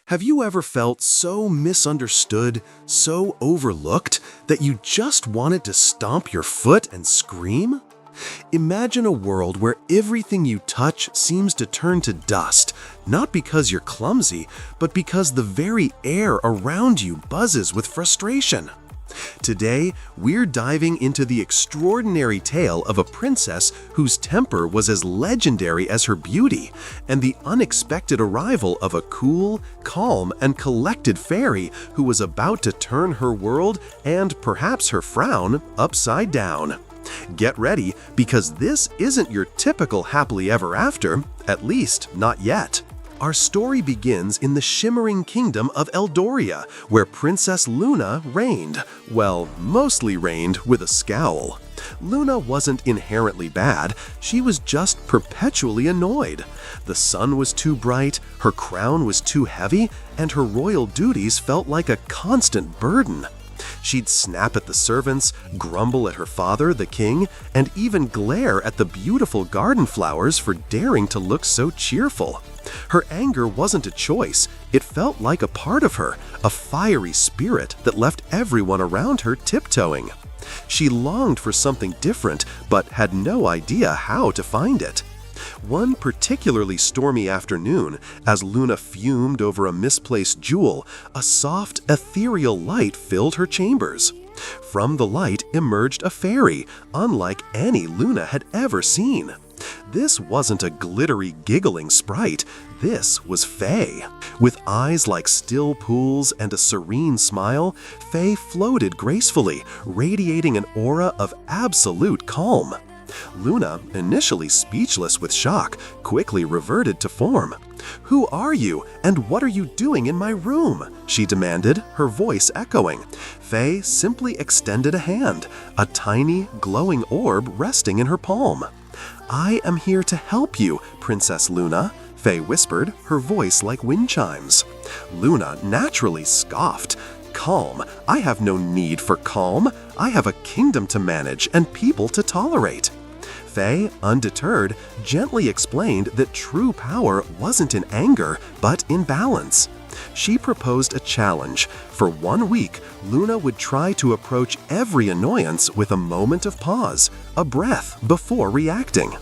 Have you ever felt so misunderstood, so overlooked, that you just wanted to stomp your foot and scream? Imagine a world where everything you touch seems to turn to dust, not because you're clumsy, but because the very air around you buzzes with frustration. Today, we're diving into the extraordinary tale of a princess whose temper was as legendary as her beauty, and the unexpected arrival of a cool, calm, and collected fairy who was about to turn her world and perhaps her frown upside down. Get ready, because this isn't your typical happily ever after, at least not yet. Our story begins in the shimmering kingdom of Eldoria, where Princess Luna reigned, well, mostly reigned with a scowl. Luna wasn't inherently bad, she was just perpetually annoyed. The sun was too bright, her crown was too heavy, and her royal duties felt like a constant burden. She'd snap at the servants, grumble at her father, the king, and even glare at the beautiful garden flowers for daring to look so cheerful. Her anger wasn't a choice, it felt like a part of her, a fiery spirit that left everyone around her tiptoeing. She longed for something different, but had no idea how to find it. One particularly stormy afternoon, as Luna fumed over a misplaced jewel, a soft, ethereal light filled her chambers. From the light emerged a fairy, unlike any Luna had ever seen. This wasn't a glittery, giggling sprite. This was Faye. With eyes like still pools and a serene smile, Faye floated gracefully, radiating an aura of absolute calm. Luna, initially speechless with shock, quickly reverted to form. "Who are you, and what are you doing in my room?" she demanded, her voice echoing. Faye simply extended a hand, a tiny, glowing orb resting in her palm. "I am here to help you, Princess Luna," Faye whispered, her voice like wind chimes. Luna naturally scoffed. "Calm? I have no need for calm. I have a kingdom to manage and people to tolerate." Faye, undeterred, gently explained that true power wasn't in anger, but in balance. She proposed a challenge. For 1 week, Luna would try to approach every annoyance with a moment of pause, a breath before reacting.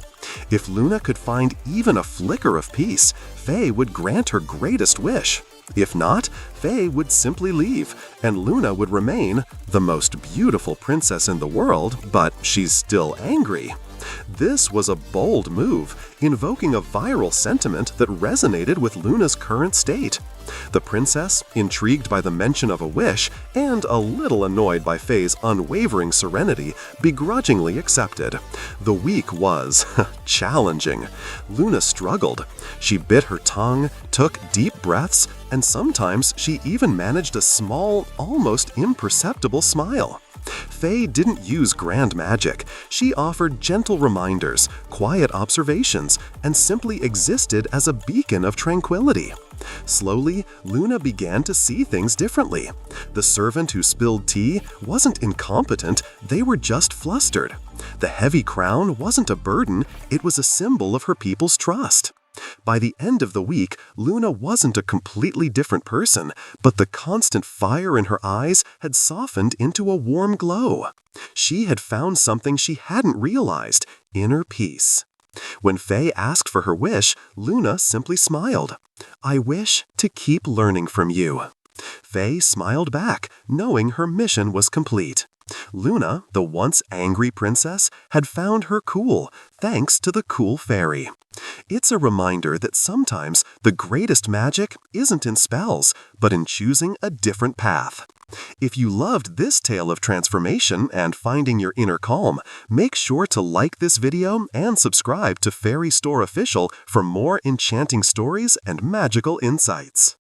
If Luna could find even a flicker of peace, Faye would grant her greatest wish. If not, Faye would simply leave, and Luna would remain the most beautiful princess in the world, but she's still angry. This was a bold move, invoking a viral sentiment that resonated with Luna's current state. The princess, intrigued by the mention of a wish and a little annoyed by Faye's unwavering serenity, begrudgingly accepted. The week was challenging. Luna struggled. She bit her tongue, took deep breaths, and sometimes she even managed a small, almost imperceptible smile. Faye didn't use grand magic. She offered gentle reminders, quiet observations, and simply existed as a beacon of tranquility. Slowly, Luna began to see things differently. The servant who spilled tea wasn't incompetent, they were just flustered. The heavy crown wasn't a burden, it was a symbol of her people's trust. By the end of the week, Luna wasn't a completely different person, but the constant fire in her eyes had softened into a warm glow. She had found something she hadn't realized: inner peace. When Faye asked for her wish, Luna simply smiled. "I wish to keep learning from you." Faye smiled back, knowing her mission was complete. Luna, the once angry princess, had found her cool, thanks to the cool fairy. It's a reminder that sometimes the greatest magic isn't in spells, but in choosing a different path. If you loved this tale of transformation and finding your inner calm, make sure to like this video and subscribe to Fairy Store Official for more enchanting stories and magical insights.